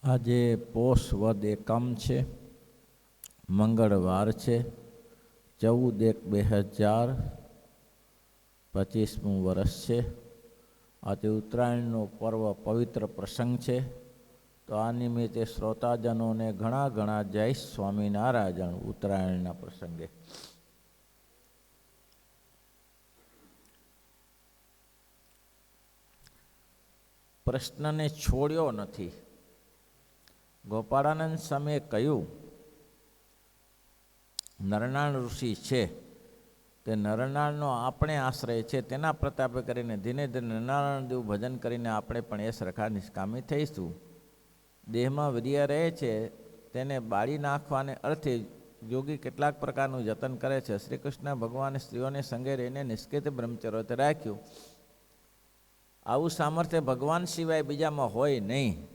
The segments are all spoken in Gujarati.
આજે પોષ વદ એકમ છે, મંગળવાર છે, 14/1/2025 વર્ષ છે. આજે ઉત્તરાયણનો પર્વ પવિત્ર પ્રસંગ છે. તો આ નિમિત્તે શ્રોતાજનોને ઘણા ઘણા જય સ્વામિનારાયણ ઉત્તરાયણના પ્રસંગે. પ્રશ્નને છોડ્યો નથી. ગોપાળાનંદ સ્વામીએ કહ્યું, નરનાળ ઋષિ છે તે નરનાળનો આપણે આશ્રય છે, તેના પ્રતાપે કરીને ધીરે ધીરે નરનારાયણ દેવ ભજન કરીને આપણે પણ એ સરખા નિષ્કામી થઈશું. દેહમાં વીર્ય રહે છે તેને બાળી નાખવાને અર્થે યોગી કેટલાક પ્રકારનું જતન કરે છે. શ્રી કૃષ્ણ ભગવાને સ્ત્રીઓને સંગે રહીને નિષ્કૃત બ્રહ્મચર્ય રાખ્યું. આવું સામર્થ્ય ભગવાન સિવાય બીજામાં હોય નહીં.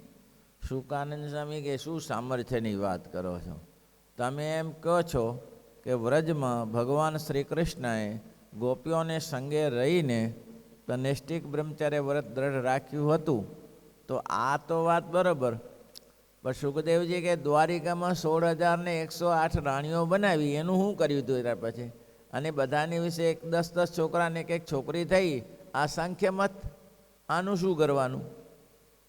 શુકાનંદ સ્વામી કે શું સામર્થ્યની વાત કરો છો? તમે એમ કહો છો કે વ્રજમાં ભગવાન શ્રી કૃષ્ણએ ગોપીઓને સંગે રહીને નૈષ્ઠિક બ્રહ્મચર્ય વ્રત દ્રઢ રાખ્યું હતું. તો આ તો વાત બરાબર, પણ સુખદેવજી કે દ્વારિકામાં 16,108 રાણીઓ બનાવી, એનું શું કર્યું હતું ત્યાર પછી? અને બધાની વિશે 10 છોકરાને એક છોકરી થઈ. આ સાંખ્ય મત, આનું શું કરવાનું?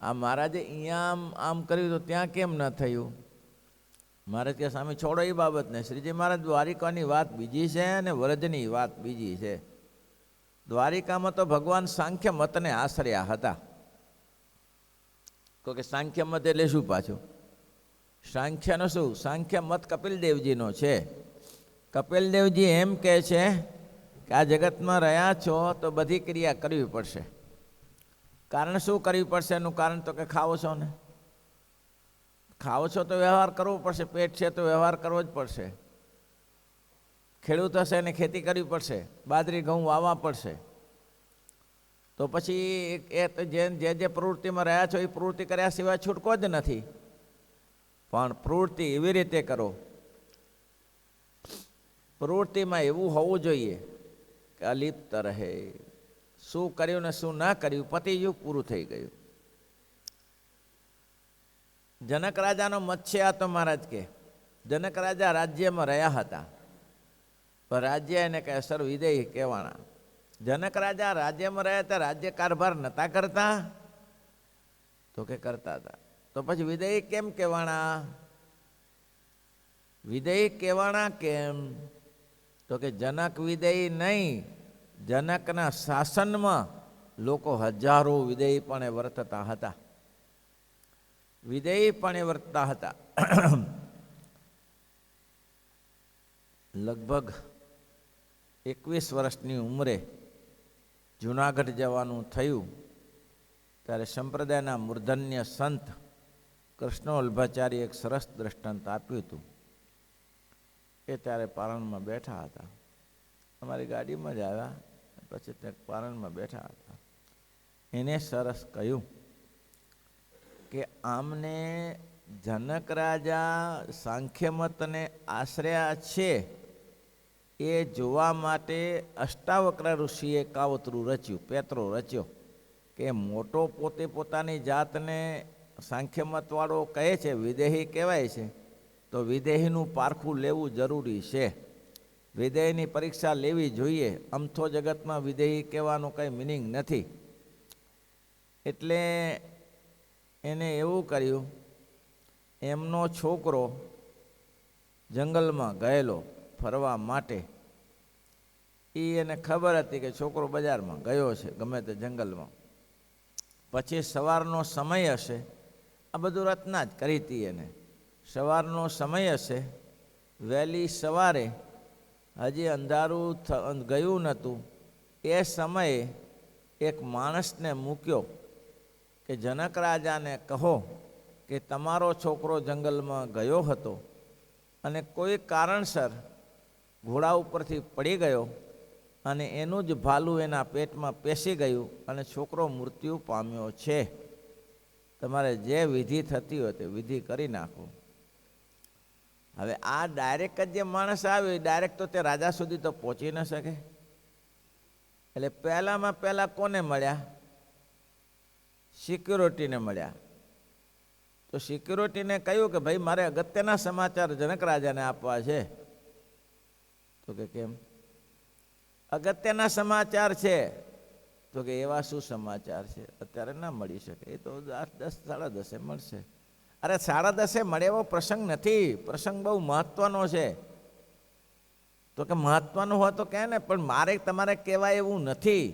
આ મહારાજે અહીંયા આમ કર્યું તો ત્યાં કેમ ન થયું? મહારાજ કે સામે છોડો એ બાબતને. શ્રીજી મહારાજ દ્વારિકાની વાત બીજી છે અને વ્રજની વાત બીજી છે. દ્વારિકામાં તો ભગવાન સાંખ્ય મતને આશ્રયા હતા. તો કે સાંખ્ય મત એટલે શું પાછું? સાંખ્યનો શું? સાંખ્ય મત કપિલદેવજીનો છે. કપિલદેવજી એમ કહે છે કે આ જગતમાં રહ્યા છો તો બધી ક્રિયા કરવી પડશે. કારણ શું કરવી પડશે? એનું કારણ તો કે ખાવો છો ને, ખાવો છો તો વ્યવહાર કરવો પડશે. પેટ છે તો વ્યવહાર કરવો જ પડશે. ખેડૂત હશે ને ખેતી કરવી પડશે, બાજરી ઘઉં વાવવા પડશે. તો પછી જે પ્રવૃત્તિમાં રહ્યા છો એ પ્રવૃત્તિ કર્યા સિવાય છૂટકો જ નથી. પણ પ્રવૃત્તિ એવી રીતે કરો, પ્રવૃત્તિમાં એવું હોવું જોઈએ કે અલિપ્ત રહે. શું કર્યું ને શું ના કર્યું પતી ગયું, પૂરું થઈ ગયું. જનક રાજાનો મત છે આ તો મહારાજ કે જનક રાજા રાજ્યમાં રહ્યા હતા, પણ રાજ્ય એને કહે સર્વ વિદેહી કહેવાના. જનક રાજા રાજ્યમાં રહ્યા હતા, રાજ્ય કારભાર નહોતા કરતા? તો કે કરતા હતા. તો પછી વિદેહી કેમ કહેવાના? વિદેહી કહેવાના કેમ? તો કે જનક વિદેહી નહીં, જનકના શાસનમાં લોકો હજારો વિદેહીપણે વર્તતા હતા. વિદેહીપણે વર્તતા હતા. લગભગ 21 વર્ષની ઉંમરે જૂનાગઢ જવાનું થયું ત્યારે સંપ્રદાયના મૂર્ધન્ય સંત કૃષ્ણવલ્ભાચાર્ય એક સરસ દ્રષ્ટાંત આપ્યું હતું. એ ત્યારે પારણમાં બેઠા હતા. અમારી ગાડીમાં જ આવ્યા, પછી ત્યાં પારણમાં બેઠા હતા. એને સરસ કહ્યું કે આમને જનક રાજા સાંખ્યમતને આશ્રયા છે એ જોવા માટે અષ્ટાવક્ર ઋષિએ કાવતરું રચ્યું, પેતરો રચ્યો. કે મોટો પોતે પોતાની જાતને સાંખ્યમતવાળો કહે છે, વિદેહી કહેવાય છે, તો વિદેહીનું પારખું લેવું જરૂરી છે. વિદેહીની પરીક્ષા લેવી જોઈએ. અમથો જગતમાં વિદેહી કહેવાનું કંઈ મિનિંગ નથી. એટલે એને એવું કર્યું, એમનો છોકરો જંગલમાં ગયેલો ફરવા માટે. એને ખબર હતી કે છોકરો બજારમાં ગયો છે, ગમે તે જંગલમાં. પછી સવારનો સમય હશે, આ બધું રચના જ કરી હતી એને. સવારનો સમય હશે, વહેલી સવારે હજી અંધારું ગયું નહોતું. એ સમયે એક માણસને મૂક્યો કે જનક રાજાને કહો કે તમારો છોકરો જંગલમાં ગયો હતો અને કોઈ કારણસર ઘોડા ઉપરથી પડી ગયો અને એનું જ ભાલું એના પેટમાં પેસી ગયું અને છોકરો મૃત્યુ પામ્યો છે. તમારે જે વિધિ થતી હોય તે વિધિ કરી નાખો. હવે આ ડાયરેક્ટ જ જે માણસ આવ્યો એ ડાયરેક્ટ તો તે રાજા સુધી તો પહોંચી ન શકે. એટલે પહેલામાં પહેલાં કોને મળ્યા? સિક્યુરિટીને મળ્યા. તો સિક્યુરિટીને કહ્યું કે ભાઈ મારે અગત્યના સમાચાર જનક રાજાને આપવા છે. તો કે કેમ? અગત્યના સમાચાર છે. તો કે એવા શું સમાચાર છે? અત્યારે ના મળી શકે, એ તો 10 સાડા 10 મળશે. અરે 10:30 મળે એવો પ્રસંગ નથી, પ્રસંગ બહુ મહત્વનો છે. તો કે મહત્વનું હોય તો કહે ને, પણ મારે તમારે કહેવાય એવું નથી.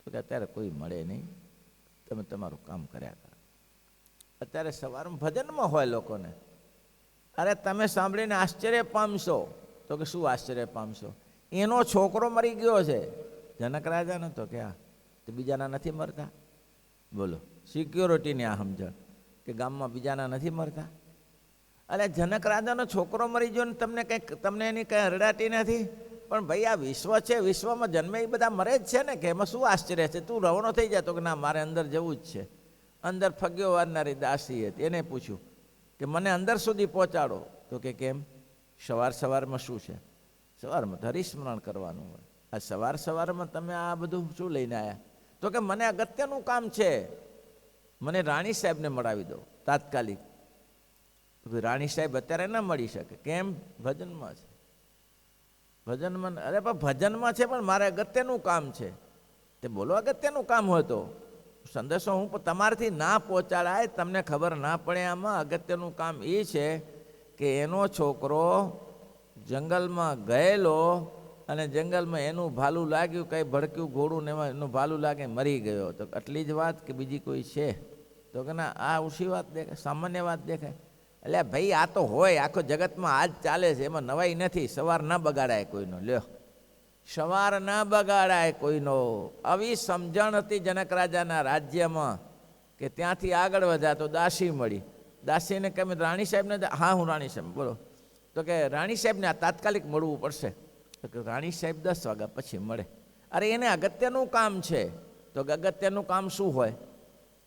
તો કે અત્યારે કોઈ મળે નહીં, તમે તમારું કામ કર્યા કરો. અત્યારે સવારમાં ભજનમાં હોય લોકોને. અરે તમે સાંભળીને આશ્ચર્ય પામશો. તો કે શું આશ્ચર્ય પામશો? એનો છોકરો મરી ગયો છે. જનક રાજાને તો કે તો બીજાના નથી મરતા? બોલો, સિક્યોરિટીની આ સમજણ કે ગામમાં બીજાના નથી મરતા. અરે જનક રાજાનો છોકરો મરી ગયો ને તમને એની કંઈ હરડાટી નથી? પણ ભાઈ આ વિશ્વ છે, વિશ્વમાં જન્મે એ બધા મરે જ છે ને, કે એમાં શું આશ્ચર્ય છે? તું રવણો થઈ જાય. તો કે ના, મારે અંદર જવું જ છે. અંદર ફગ્યો વારનારી દાસી હતી, એને પૂછ્યું કે મને અંદર સુધી પહોંચાડો. તો કે કેમ? સવારમાં શું છે? સવારમાં હરિસ્મરણ કરવાનું હોય. આ સવારમાં તમે આ બધું શું લઈને આવ્યા? તો કે મને અગત્યનું કામ છે, મને રાણી સાહેબને મળાવી દો તાત્કાલિક. રાણી સાહેબ અત્યારે ના મળી શકે. કેમ? ભજનમાં છે. ભજનમાં? અરે પણ ભજનમાં છે, પણ મારે અગત્યનું કામ છે. તે બોલો, અગત્યનું કામ હોય તો સંદેશો હું તમારાથી ના પહોંચાડાય, તમને ખબર ના પડે. આમાં અગત્યનું કામ એ છે કે એનો છોકરો જંગલમાં ગયેલો અને જંગલમાં એનું ભાલું લાગ્યું, કંઈ ભડક્યું ઘોડું ને એમાં એનું ભાલું લાગે, મરી ગયો. તો આટલી જ વાત કે બીજી કોઈ છે? તો કે ના, આ ઓછી વાત દેખાય, સામાન્ય વાત દેખાય. એટલે ભાઈ આ તો હોય, આખો જગતમાં આ જ ચાલે છે, એમાં નવાઈ નથી. સવાર ના બગાડાય કોઈનો. લ્યો, સવાર ના બગાડાય કોઈનો. આવી સમજણ હતી જનક રાજાના રાજ્યમાં કે ત્યાંથી આગળ વધ્યા તો દાસી મળી. દાસીને કહે રાણી સાહેબને? હા, હું રાણી સાહેબ. બોલો. તો કે રાણી સાહેબને આ તાત્કાલિક મળવું પડશે. તો કે રાણી સાહેબ 10 વાગ્યા પછી મળે. અરે એને અગત્યનું કામ છે. તો કે અગત્યનું કામ શું હોય?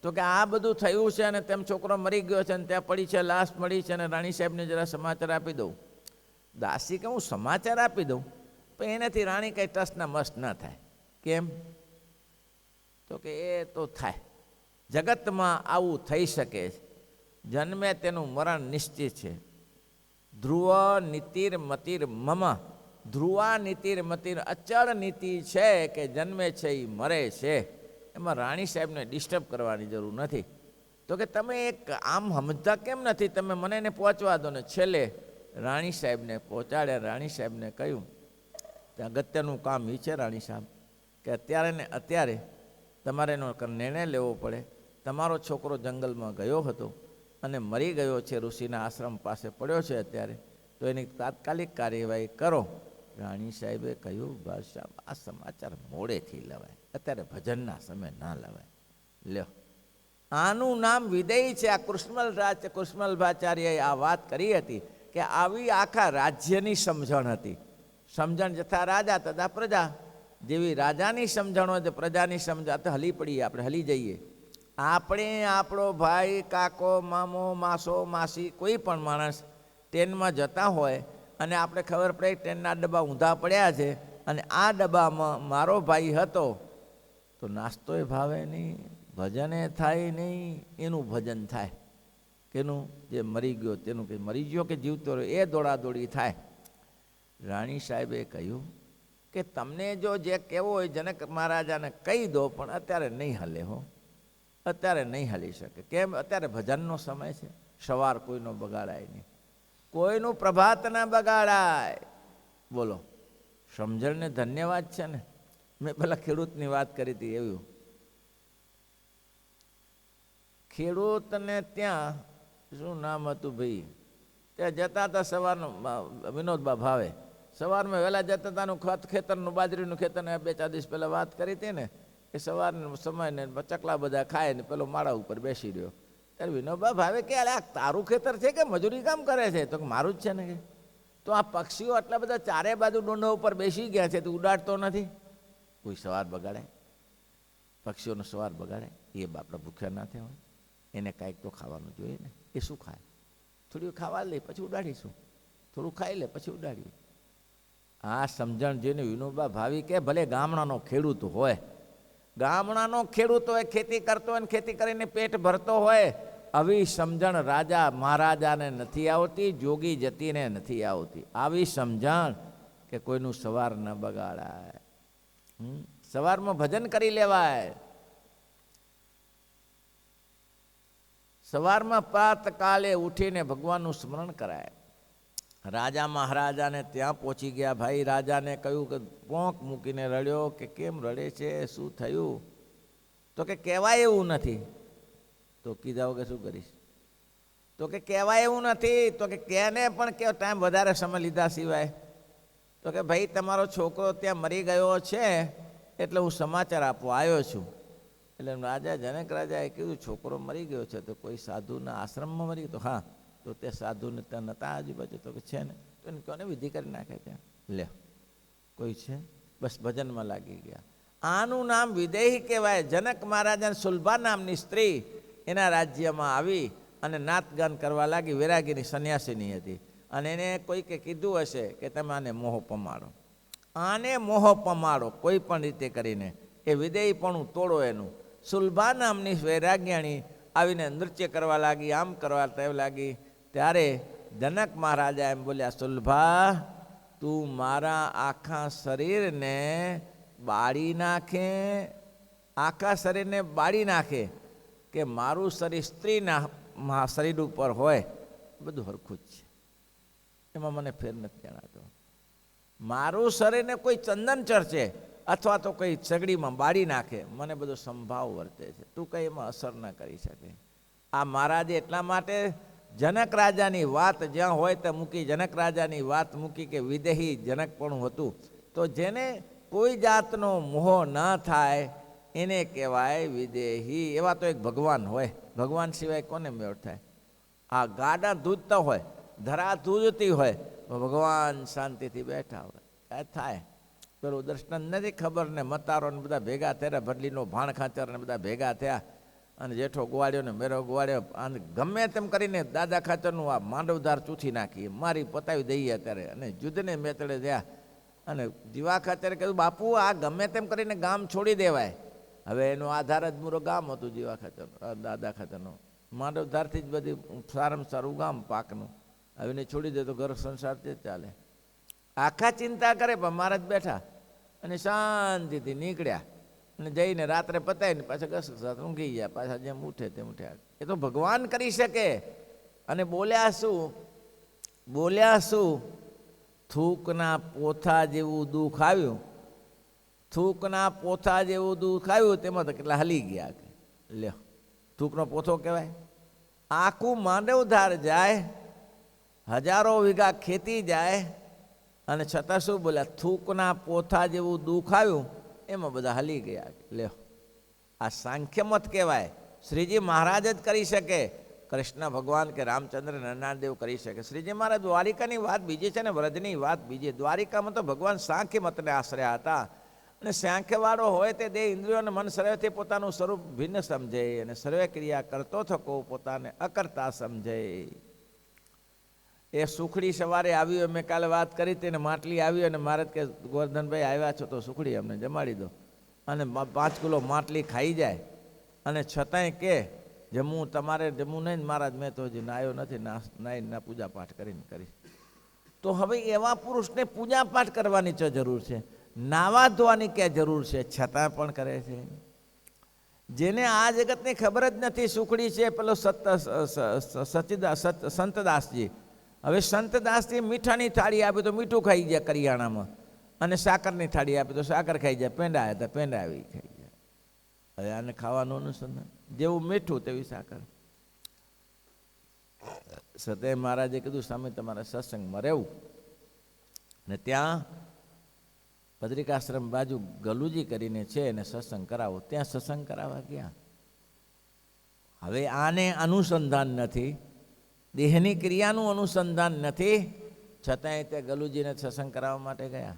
તો કે આ બધું થયું છે અને તેમ છોકરો મરી ગયો છે અને ત્યાં પડી છે, લાશ મળી છે, અને રાણી સાહેબને જરા સમાચાર આપી દઉં. દાસી કે હું સમાચાર આપી દઉં, પણ એનાથી રાણી કંઈ ટસના મસ્ત ના થાય. કેમ? તો કે એ તો થાય, જગતમાં આવું થઈ શકે છે. જન્મે તેનું મરણ નિશ્ચિત છે. ધ્રુવ નીતિર મતિર મમ. ધ્રુવા નીતિર મતિર, અચળ નીતિ છે કે જન્મે છે એ મરે છે. એમાં રાણી સાહેબને ડિસ્ટર્બ કરવાની જરૂર નથી. તો કે તમે એક આમ સમજતા કેમ નથી? તમે મને એને પહોંચવા દો ને. છેલ્લે રાણી સાહેબને પહોંચાડ્યા. રાણી સાહેબને કહ્યું ત્યાં અગત્યનું કામ એ છે રાણી સાહેબ કે અત્યારે ને અત્યારે તમારે એનો નિર્ણય લેવો પડે. તમારો છોકરો જંગલમાં ગયો હતો અને મરી ગયો છે, ઋષિના આશ્રમ પાસે પડ્યો છે અત્યારે, તો એની તાત્કાલિક કાર્યવાહી કરો. રાણી સાહેબે કહ્યું બાદશાહ, આ સમાચાર મોડેથી લવાય, અત્યારે ભજનના સમય ના લવાય. લ્યો, આનું નામ વિદેય છે. આ કૃષ્ણમલભાચાર્યએ આ વાત કરી હતી કે આવી આખા રાજ્યની સમજણ હતી. સમજણ જથા રાજા તથા પ્રજા. જેવી રાજાની સમજણ હોય તો પ્રજાની સમજણ. તો હલી પડીએ, આપણે હલી જઈએ. આપણે આપણો ભાઈ, કાકો, મામો, માસો, માસી, કોઈ પણ માણસ ટ્રેનમાં જતા હોય અને આપણે ખબર પડે ટ્રેનના ડબ્બા ઊંધા પડ્યા છે અને આ ડબ્બામાં મારો ભાઈ હતો, તો નાસ્તોય ભાવે નહીં, ભજને થાય નહીં. એનું ભજન થાય. કેનું? જે મરી ગયો તેનું. કે મરી ગયો કે જીવતો રહ્યો એ દોડાદોડી થાય. રાણી સાહેબે કહ્યું કે તમને જો જે કહેવું હોય જનક મહારાજાને કહી દો, પણ અત્યારે નહીં હલે. હો, અત્યારે નહીં હલી શકે. કેમ? અત્યારે ભજનનો સમય છે. સવાર કોઈનો બગાડાય નહીં, કોઈનું પ્રભાત ના બગાડાય. બોલો, સમજણને ધન્યવાદ છે ને. મેં પેલા ખેડૂતની વાત કરી હતી એવું. ખેડૂતને ત્યાં શું નામ હતું ભાઈ, ત્યાં જતા હતા સવારનું, વિનોદબા ભાવે. સવારમાં વહેલા જતા હતાનું ખેતરનું, બાજરીનું ખેતર, 2-4 દિવસ પહેલાં વાત કરી હતી ને, એ સવારનો સમય ને ચકલા બધા ખાય ને પેલો માળા ઉપર બેસી રહ્યો. ત્યારે વિનોબા ભાવે કે આ તારું ખેતર છે કે મજૂરી કામ કરે છે? તો મારું જ છે ને. કે તો આ પક્ષીઓ આટલા બધા ચારે બાજુ ડોંડા ઉપર બેસી ગયા છે, તો ઉડાડતો નથી? કોઈ સવાર બગાડે? પક્ષીઓનો સવાર બગાડે? એ બાપડા ભૂખ્યા ના થયા હોય? એને કાંઈક તો ખાવાનું જોઈએ ને. એ શું ખાય? થોડું ખાવા લે પછી ઉડાડીશું, થોડું ખાઈ લે પછી ઉડાડીએ. આ સમજણ જોઈને વિનોબા ભાવી કે ભલે ગામડાનો ખેડૂત હોય, ગામડાનો ખેડૂત હોય, ખેતી કરતો હોય, ખેતી કરીને પેટ ભરતો હોય, આવી સમજણ રાજા મહારાજાને નથી આવતી, જોગી જતીને નથી આવતી. આવી સમજણ કે કોઈનું સવાર ન બગાડાય, સવારમાં ભજન કરી લેવાય, સવારમાં પ્રાતકાલે ઉઠીને ભગવાનનું સ્મરણ કરાય. રાજા મહારાજાને ત્યાં પહોંચી ગયા. ભાઈ રાજાને કહ્યું કે પોંક મૂકીને રડ્યો કે કેમ રડે છે, શું થયું? તો કે કહેવાય એવું નથી. તો કીધા કે શું કરીશ? તો કે કહેવાય એવું નથી. તો કે કેને પણ કે ટાઈમ વધારે સમય લીધા સિવાય. તો કે ભાઈ તમારો છોકરો ત્યાં મરી ગયો છે એટલે હું સમાચાર આપવા આવ્યો છું. એટલે રાજા જનક રાજાએ કીધું છોકરો મરી ગયો છે તો કોઈ સાધુના આશ્રમમાં મરી ગયો? તો હા. તો તે સાધુને ત્યાં નહોતા આજુબાજુ? તો કે છે ને. તો એને કોને વિધિ કરી નાખે ત્યાં? લે કોઈ છે? બસ ભજનમાં લાગી ગયા. આનું નામ વિદેહી કહેવાય. જનક મહારાજાને સુલભા નામની સ્ત્રી એના રાજ્યમાં આવી અને નાતગાન કરવા લાગી. વૈરાગીની સંન્યાસીની હતી. અને એને કોઈકે કીધું હશે કે તમે આને મોહ પમાડો, આને મોહ પમાડો કોઈ પણ રીતે કરીને, એ વિદેહીપણું તોડો એનું. સુલભા નામની વૈરાગ્યાણી આવીને નૃત્ય કરવા લાગી, આમ કરવા તેમ લાગી. ત્યારે જનક મહારાજા એમ બોલ્યા, સુલભા તું મારા આખા શરીરને બાળી નાખે, આખા શરીરને બાળી નાખે કે મારું શરીર સ્ત્રીના શરીર ઉપર હોય, બધું હરખું જ છે, એમાં મને ફેર નથી જણાતો. મારું શરીરને કોઈ ચંદન ચર્ચે અથવા તો કોઈ સગડીમાં બાળી નાખે, મને બધો સંભાવ વર્તે છે, તું કંઈ એમાં અસર ન કરી શકે. આ મહારાજે એટલા માટે જનક રાજાની વાત જ્યાં હોય ત્યાં મૂકી, જનક રાજાની વાત મૂકી કે વિદેહી જનકપણું હતું. તો જેને કોઈ જાતનો મોહ ન થાય એને કહેવાય વિદેહી. એવા તો એક ભગવાન હોય, ભગવાન સિવાય કોને મેળ થાય? આ ગાડા ધૂજતા હોય, ધરા ધૂજતી હોય, ભગવાન શાંતિથી બેઠા હોય, કાંઈ થાય? પેલું દર્શન નથી ખબર ને મતારો ને બધા ભેગા થયા, ભડલીનો ભાણ ખાચર ને બધા ભેગા થયા અને જેઠો ગોવાળ્યો ને મેરો ગોવાળ્યો, અને ગમે તેમ કરીને દાદા ખાચરનું આ માંડવધાર ચૂથી નાખી, મારી પતાવી દઈએ અત્યારે, અને જુદને મેતડે થયા. અને જીવા ખાચરે કીધું બાપુ આ ગમે તેમ કરીને ગામ છોડી દેવાય. હવે એનો આધાર જ મૂરો ગામ હતું જીવા ખાચરનો, દાદા ખાચરનો. માંડવધારથી જ બધી સારામાં સારું ગામ પાકનું. હવે એને છોડી દે તો ઘર સંસાર તે જ ચાલે. આખા ચિંતા કરે પણ મહારાજ બેઠા અને શાંતિથી નીકળ્યા અને જઈને રાત્રે પતાવીને પાછા ઘસ ઊંઘી ગયા. પાછા જેમ ઉઠે તેમ ઉઠ્યા. એ તો ભગવાન કરી શકે. અને બોલ્યા શું? થૂકના પોથા જેવું દુઃખ આવ્યું, થૂકના પોથા જેવું દુઃખ આવ્યું, તેમાં તો કેટલા હલી ગયા. લ્યો, થૂકનો પોથો કહેવાય. આખું માંડવધાર જાય, હજારો વીઘા ખેતી જાય, અને છતાં શું બોલ્યા? થૂકના પોથા જેવું દુઃખ આવ્યું, એમાં બધા હલી ગયા. લ્યો, આ સાંખ્યમત કહેવાય. શ્રીજી મહારાજ જ કરી શકે. કૃષ્ણ ભગવાન કે રામચંદ્ર નરનાળદેવ કરી શકે. શ્રીજી મહારાજ દ્વારિકાની વાત બીજી છે ને વ્રજની વાત બીજી. દ્વારિકામાં તો ભગવાન સાંખ્યમતને આશ્રયા હતા. અને સાંખ્યવાળો હોય તે દેહ ઇન્દ્રિયો અને મન સર્વેથી પોતાનું સ્વરૂપ ભિન્ન સમજે અને સર્વે ક્રિયા કરતો થકો પોતાને અકર્તા સમજે. એ સુખડી સવારે આવ્યું, મેં કાલે વાત કરી તેને માટલી આવી અને મહારાજ કે ગોવર્ધનભાઈ આવ્યા છો તો સુખડી અમને જમાડી દો. અને 5 કિલો માટલી ખાઈ જાય અને છતાંય કે જમવું તમારે જમવું નહીં મહારાજ, મેં તો હજી નાયો નથી, નાઈને પૂજા પાઠ કરીને કરીશ. તો હવે એવા પુરુષને પૂજા પાઠ કરવાની તો જરૂર છે, નાવા ધોવાની ક્યાં જરૂર છે, છતાં પણ કરે છે. જેને આ જગતની ખબર જ નથી સુખડી છે પેલો સંતદાસજી. હવે સંતદાસજી મીઠાની થાળી આપે તો મીઠું ખાઈ ગયા કરિયાણામાં, અને સાકરની થાળી આપે તો સાકર ખાઈ જાય, પેંડા આવ્યા હતા પેંડા આવી ખાઈ જાય. હવે આને ખાવાનું અનુસંધાન, જેવું મીઠું તેવી સાકર. સત્ય મહારાજે કીધું સામે તમારા સત્સંગમાં રહેવું. ને ત્યાં બદ્રિકાશ્રમ બાજુ ગલુજી કરીને છે એને સત્સંગ કરાવો, ત્યાં સત્સંગ કરાવવા ગયા. હવે આને અનુસંધાન નથી, દેહની ક્રિયાનું અનુસંધાન નથી, છતાંય તે ગલુજીને સત્સંગ કરાવવા માટે ગયા.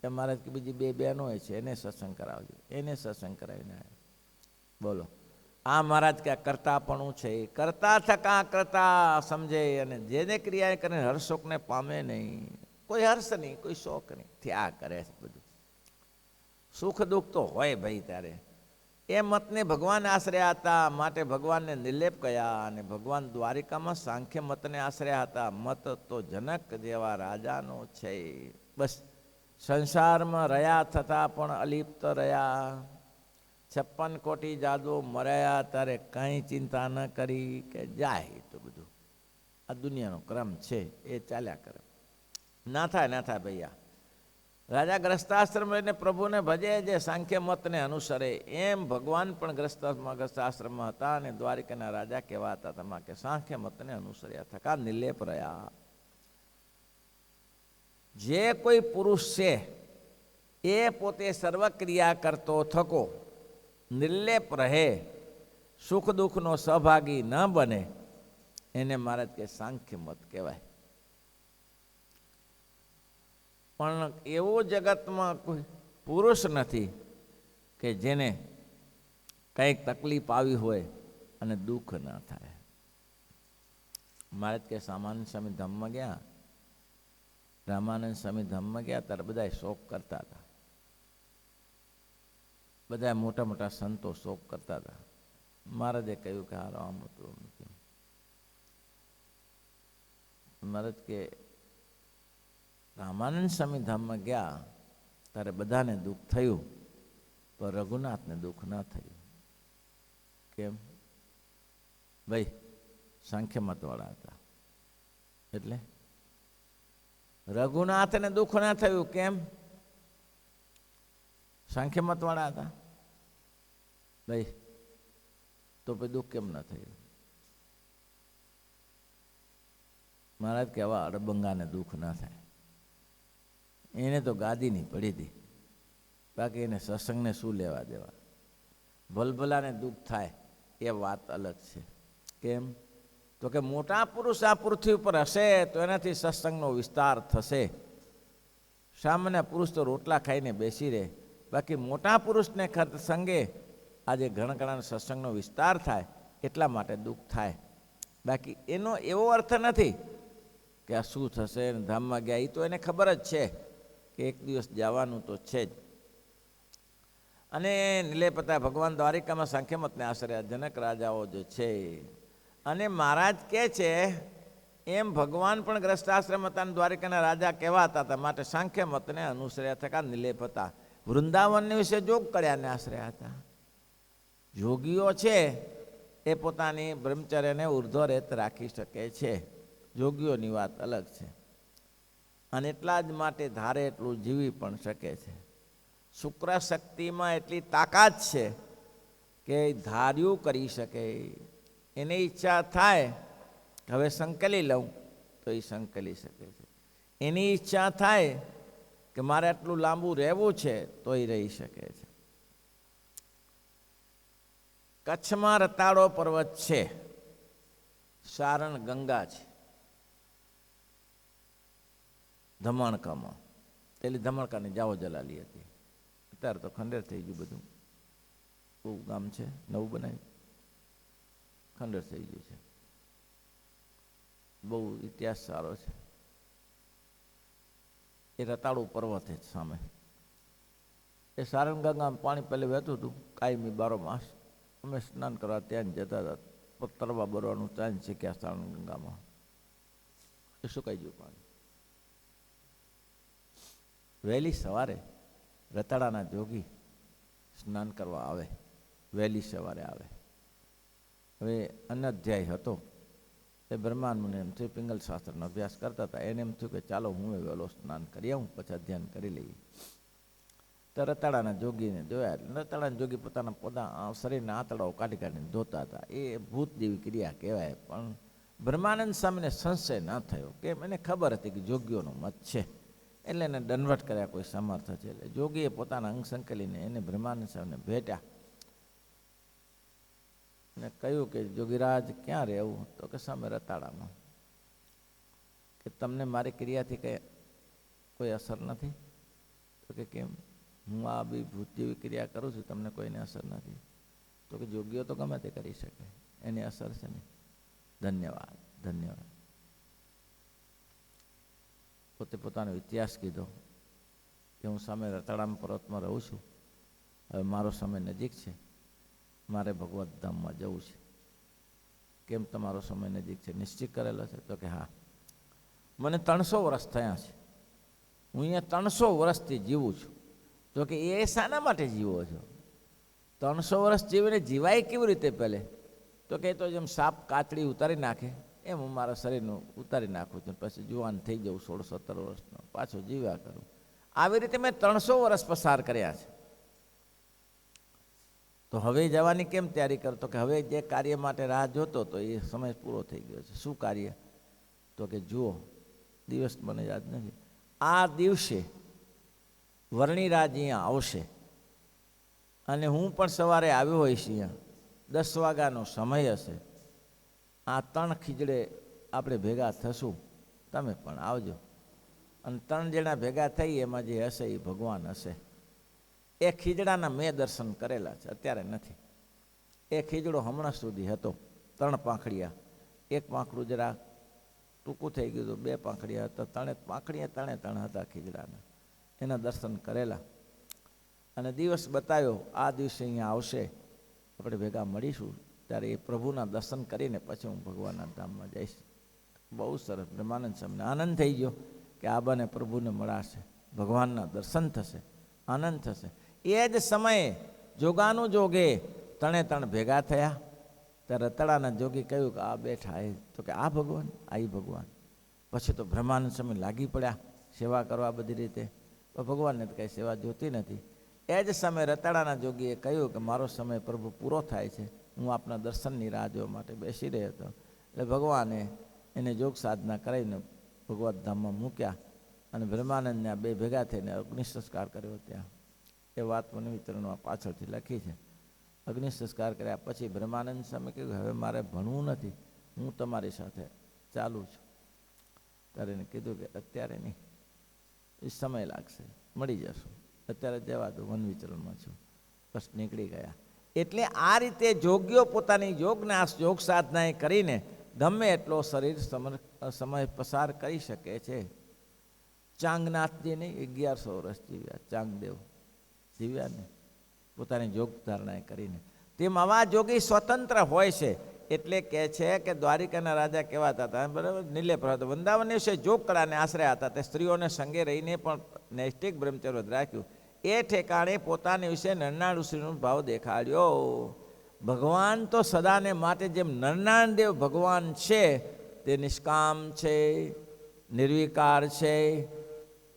તે મહારાજ કે બીજી 2 બહેનો છે એને સત્સંગ કરાવજો, એને સત્સંગ કરાવીને આવ્યા. બોલો, આ મહારાજ કે કરતાપણું છે, કરતા થકા કરતા સમજે, અને જેને ક્રિયા કરે હર્ષોકને પામે નહીં. કોઈ હર્ષ નહીં, કોઈ શોક નહીં, થયા કરે છે બધું. સુખ દુઃખ તો હોય ભાઈ, ત્યારે એ મતને ભગવાન આશ્રયા હતા, માટે ભગવાનને નિર્લેપ કહ્યા. અને ભગવાન દ્વારિકામાં સાંખ્ય મતને આશ્રયા હતા. મત તો જનક જેવા રાજાનો છે. બસ સંસારમાં રહ્યા થતા પણ અલિપ્ત રહ્યા. 56 કોટી જાદુ મર્યા ત્યારે કાંઈ ચિંતા ન કરી કે જાય તો બધું આ દુનિયાનો ક્રમ છે એ ચાલ્યા કરે. ના થાય ભૈયા. રાજા ગ્રસ્તાશ્રમ લઈને પ્રભુને ભજે, જે સાંખ્ય મતને અનુસરે. એમ ભગવાન પણ ગ્રસ્તાશ્રમમાં હતા અને દ્વારિકાના રાજા કેવા હતા તમા કે સાંખ્ય મતને અનુસર્યા થકા નિર્લેપ રહ્યા. જે કોઈ પુરુષ છે એ પોતે સર્વક્રિયા કરતો થકો નિર્લેપ રહે, સુખ દુઃખનો સહભાગી ન બને, એને મહારાજ કે સાંખ્ય મત કહેવાય. પણ એવું જગતમાં કોઈ પુરુષ નથી કે જેને કંઈક તકલીફ આવી હોય અને દુઃખ ના થાય. મહારાજ કે સામાન્ય સ્વામી ધામમાં ગયા, રામાનંદ સ્વામી ધામમાં ગયા ત્યારે બધા શોક કરતા હતા. બધા મોટા મોટા સંતો શોક કરતા હતા. મહારાજે કહ્યું કે હારો આમ હતું. મહારાજ કે રામાનંદ સ્વામી ધામમાં ગયા ત્યારે બધાને દુઃખ થયું, પણ રઘુનાથને દુઃખ ના થયું. કેમ? ભાઈ સાંખ્ય મતવાળા હતા એટલે રઘુનાથને દુઃખ ના થયું. કેમ? સાંખ્ય મતવાળા હતા. ભાઈ તો પછી દુઃખ કેમ ના થયું? મહારાજ કહેવા અડબંગાને દુઃખ ના થાય. એને તો ગાદીની પડી હતી, બાકી એને સત્સંગને શું લેવા દેવા. ભલભલાને દુઃખ થાય એ વાત અલગ છે. કેમ? તો કે મોટા પુરુષ આ પૃથ્વી ઉપર હશે તો એનાથી સત્સંગનો વિસ્તાર થશે. સામાન્ય પુરુષ તો રોટલા ખાઈને બેસી રહે, બાકી મોટા પુરુષને સંગે આજે ઘણા ઘણા સત્સંગનો વિસ્તાર થાય એટલા માટે દુઃખ થાય. બાકી એનો એવો અર્થ નથી કે આ શું થશે ધામમાં ગયા. એ તો એને ખબર જ છે કે એક દિવસ જવાનું તો છે જ. અને નિલેપતા ભગવાન દ્વારિકામાં સાંખ્યમતને આશ્રયા જનક રાજાઓ જે છે. અને મહારાજ કહે છે એમ ભગવાન પણ ગ્રસ્તાશ્રમ હતા અને દ્વારિકાના રાજા કહેવાતા હતા, માટે સાંખ્ય મતને અનુસર્યા થકા નિલેપ હતા. વૃંદાવનની વિશે જોગ કળ્યાને આશ્રયા હતા. જોગીઓ છે એ પોતાની બ્રહ્મચર્યને ઉર્ધ્વરેત રાખી શકે છે. જોગીઓની વાત અલગ છે. અને એટલા જ માટે ધારે એટલું જીવી પણ શકે છે. શુક્ર શક્તિમાં એટલી તાકાત છે કે ધાર્યું કરી શકે. એની ઈચ્છા થાય હવે સંકલી લઉં તો એ સંકલી શકે છે. એની ઈચ્છા થાય કે મારે આટલું લાંબુ રહેવું છે તો એ રહી શકે છે. કચ્છમાં રતાળો પર્વત છે, સારણ ગંગા છે, ધમણકામાં. પેલી ધમણકાની જાવો જલાલી હતી, અત્યારે તો ખંડેર થઈ ગયું. બધું બહુ ગામ છે, નવું બનાવ્યું, ખંડેર થઈ ગયું છે. બહુ ઇતિહાસ સારો છે. એ રતાળુ પર્વત છે સામે. એ સારણ ગંગામાં પાણી પહેલે વહેતું હતું કાયમી 12 માસ. અમે સ્નાન કરવા ત્યાં જતા હતા. તરવા બરવાનું ત્યાં શીખ્યા સારણ ગંગામાં. એ સુકાઈ ગયું પાણી. વહેલી સવારે રતાળાના જોગી સ્નાન કરવા આવે, વહેલી સવારે આવે. હવે અનધ્યાય હતો એ બ્રહ્માનંદને એમ થયું, પિંગલ શાસ્ત્રનો અભ્યાસ કરતા હતા. એને એમ થયું કે ચાલો હું વહેલો સ્નાન કરી આવું, પછી ધ્યાન કરી લઈએ. તો રતાળાના જોગીને જોયા એટલે રતાળાના જોગી પોતાના શરીરના આંતડાઓ કાઢી કાઢીને ધોતા હતા. એ ભૂત જેવી ક્રિયા કહેવાય. પણ બ્રહ્માનંદ સ્વામીને સંશય ન થયો, કેમ? એને ખબર હતી કે જોગીઓનો મત છે એટલે એને દંડવટ કર્યા કોઈ સમર્થ છે. એટલે જોગીએ પોતાના અંગ સંકલીને એને બ્રહ્માનંદ સ્વામીને ભેટ્યા ને કહ્યું કે જોગીરાજ ક્યાં રહેવું? તો કે સામે રતાળામાં. કે તમને મારી ક્રિયાથી કંઈ કોઈ અસર નથી? તો કે કેમ? હું આ બી ભૂત જેવી ક્રિયા કરું છું, તમને કોઈને અસર નથી? તો કે જોગીઓ તો ગમે તે કરી શકે, એની અસર છે ને. ધન્યવાદ ધન્યવાદ. પોતે પોતાનો ઇતિહાસ કીધો કે હું સામે રતાળામાં પર્વતમાં રહું છું. હવે મારો સમય નજીક છે, મારે ભગવત ધામમાં જવું છે. કેમ તમારો સમય નજીક છે, નિશ્ચિત કરેલો છે? તો કે હા, મને 300 વર્ષ થયા છે, હું અહીંયા 300 વર્ષથી જીવું છું. તો કે એ શાના માટે જીવો છો? 300 વર્ષ જીવીને જીવાય કેવી રીતે પહેલે? તો કે તો જેમ સાપ કાતડી ઉતારી નાખે એમ હું મારા શરીરનું ઉતારી નાખું છું, પછી જુવાન થઈ જાઉં 16-17 વર્ષનો, પાછો જીવ્યા કરું. આવી રીતે મેં 300 વર્ષ પસાર કર્યા છે. તો હવે જવાની કેમ તૈયારી કરતો? કે હવે જે કાર્ય માટે રાહ જોતો તો એ સમય પૂરો થઈ ગયો છે. શું કાર્ય? તો કે જુઓ, દિવસ મને યાદ નથી, આ દિવસે વર્ણિરાજ અહીંયા આવશે અને હું પણ સવારે આવ્યો હોઈશ. અહીંયા 10 વાગ્યાનો સમય હશે. આ 3 ખીજડે આપણે ભેગા થશું, તમે પણ આવજો. અને 3 જણા ભેગા થઈ એમાં જે હશે એ ભગવાન હશે. એ ખીજડાના મેં દર્શન કરેલા છે, અત્યારે નથી. એ ખીજડો હમણાં સુધી હતો, 3 પાંખડિયા. એક પાંખડું જરા ટૂંકું થઈ ગયું હતું, 2 પાંખડિયા હતા, 3 પાંખડિયા 3 હતા ખીજડાના. એના દર્શન કરેલા અને દિવસ બતાવ્યો, આ દિવસે અહીંયા આવશે, આપણે ભેગા મળીશું. ત્યારે એ પ્રભુના દર્શન કરીને પછી હું ભગવાનના ધામમાં જઈશ. બહુ સરસ. બ્રહ્માનંદ સ્વામીને આનંદ થઈ ગયો કે આ બને પ્રભુને મળાશે, ભગવાનના દર્શન થશે, આનંદ થશે. એ જ સમયે જોગાનું જોગે 3 ભેગા થયા. ત્યારે રતડાના જોગી કહ્યું કે આ બેઠા એ, તો કે આ ભગવાન, આ ભગવાન. પછી તો બ્રહ્માનંદ સ્વામી લાગી પડ્યા સેવા કરવા બધી રીતે. તો ભગવાનને તો કંઈ સેવા જોતી નથી. એ જ સમયે રતાડાના જોગીએ કહ્યું કે મારો સમય પ્રભુ પૂરો થાય છે, હું આપના દર્શનની રાહ જોવા માટે બેસી રહ્યો હતો. એટલે ભગવાને એને જોગ સાધના કરાવીને ભગવત ધામમાં મૂક્યા અને બ્રહ્માનંદને આ 2 ભેગા થઈને અગ્નિ સંસ્કાર કર્યો ત્યાં. એ વાત મને વિતરણમાં પાછળથી લખી છે. અગ્નિ સંસ્કાર કર્યા પછી બ્રહ્માનંદ સ્વામી કહ્યું હવે મારે ભણવું નથી, હું તમારી સાથે ચાલુ છું. ત્યારે એને કીધું કે અત્યારે નહીં, એ સમય લાગશે, મળી જશું, અત્યારે જવા દો, વન વિચરણમાં છું. બસ નીકળી ગયા. એટલે આ રીતે જોગીઓ પોતાની યોગ સાધનાએ કરીને ગમે એટલો શરીર સમય પસાર કરી શકે છે. ચાંગનાથજી નહીં 1100 વર્ષ જીવ્યા, ચાંગદેવ જીવ્યા ને પોતાની યોગ ધારણાએ કરીને. તેમ આવા જોગી સ્વતંત્ર હોય છે. એટલે કહે છે કે દ્વારિકાના રાજા કહેવાતા હતા, બરાબર, નિલેપ હતા, વૃંદાવન વિશે જોગ કળાને આશરે હતા. તે સ્ત્રીઓને સંગે રહીને પણ નૈષ્ઠિક બ્રહ્મચર્ય રાખ્યું. એ ઠેકાણે પોતાની વિશે નરનાળ ઋષિનો ભાવ દેખાડ્યો. ભગવાન તો સદાને માટે જેમ નરનારાયણ દેવ ભગવાન છે તે નિષ્કામ છે, નિર્વિકાર છે.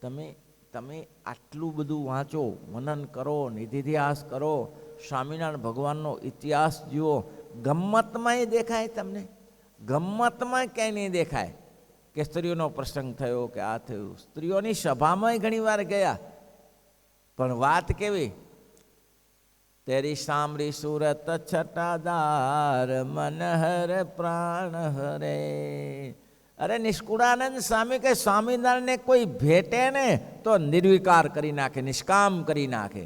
તમે આટલું બધું વાંચો, મનન કરો, નિધિધ્યાસ કરો, સ્વામિનારાયણ ભગવાનનો ઇતિહાસ જુઓ, ગમ્મતમાં દેખાય તમને? ગમ્મતમાં ક્યાંય નહીં દેખાય કે સ્ત્રીઓનો પ્રસંગ થયો કે આ થયું. સ્ત્રીઓની સભામાં ઘણી વાર ગયા, પણ વાત કેવી? તેરી સાંભળી સુરત છટાદાર મનહર પ્રાણ હરે. અરે નિષ્કુળાનંદ સ્વામી કે સ્વામિનારાયણને કોઈ ભેટે ને તો નિર્વિકાર કરી નાખે, નિષ્કામ કરી નાખે.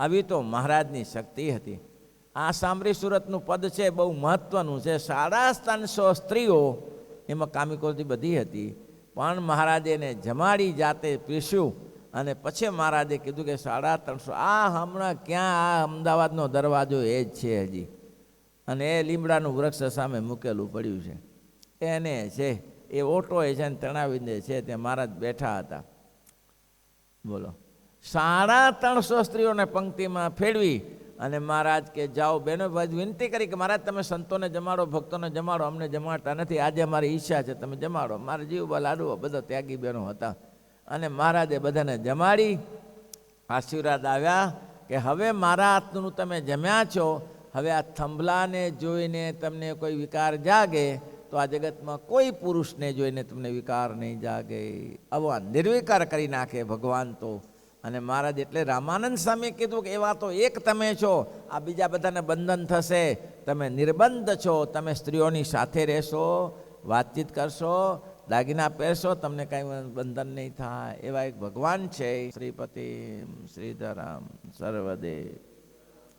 આવી તો મહારાજની શક્તિ હતી. આ સાંભળી સુરતનું પદ છે, બહુ મહત્વનું છે. 350 સ્ત્રીઓ એમાં કામિકોથી બધી હતી, પણ મહારાજે એને જમાડી જાતે પીસ્યું અને પછી મહારાજે કીધું કે 350 આ હમણાં ક્યાં, આ અમદાવાદનો દરવાજો એ જ છે હજી, અને એ લીમડાનું વૃક્ષ સામે મૂકેલું પડ્યું છે, એને છે એ ઓટો એ છે ને તણાવીને છે ત્યાં મહારાજ બેઠા હતા. બોલો, 350 સ્ત્રીઓને પંક્તિમાં ફેરવી અને મહારાજ કે જાઓ બહેનો, વિનંતી કરી કે મહારાજ તમે સંતોને જમાડો, ભક્તોને જમાડો, અમને જમાડતા નથી, આજે અમારી ઈચ્છા છે તમે જમાડો. મારા જીવબા લાડુઓ બધા ત્યાગી બહેનો હતા અને મહારાજે બધાને જમાડી આશીર્વાદ આવ્યા કે હવે મારા હાથનું તમે જમ્યા છો, હવે આ થંભલાને જોઈને તમને કોઈ વિકાર જાગે તો આ જગતમાં કોઈ પુરુષને જોઈને તમને વિકાર નહીં જાગે. આવો નિર્વિકાર કરી નાખે ભગવાન તો. અને મહારાજ એટલે રામાનંદ સ્વામી કીધું કે એવા તો એક તમે છો, આ બીજા બધાને બંધન થશે, તમે નિર્બંધ છો, તમે સ્ત્રીઓની સાથે રહેશો, વાતચીત કરશો, દાગીના પહેરશો, તમને કાંઈ બંધન નહીં થાય. એવા એક ભગવાન છે. શ્રીપતિ શ્રીધરામ સર્વદેવ.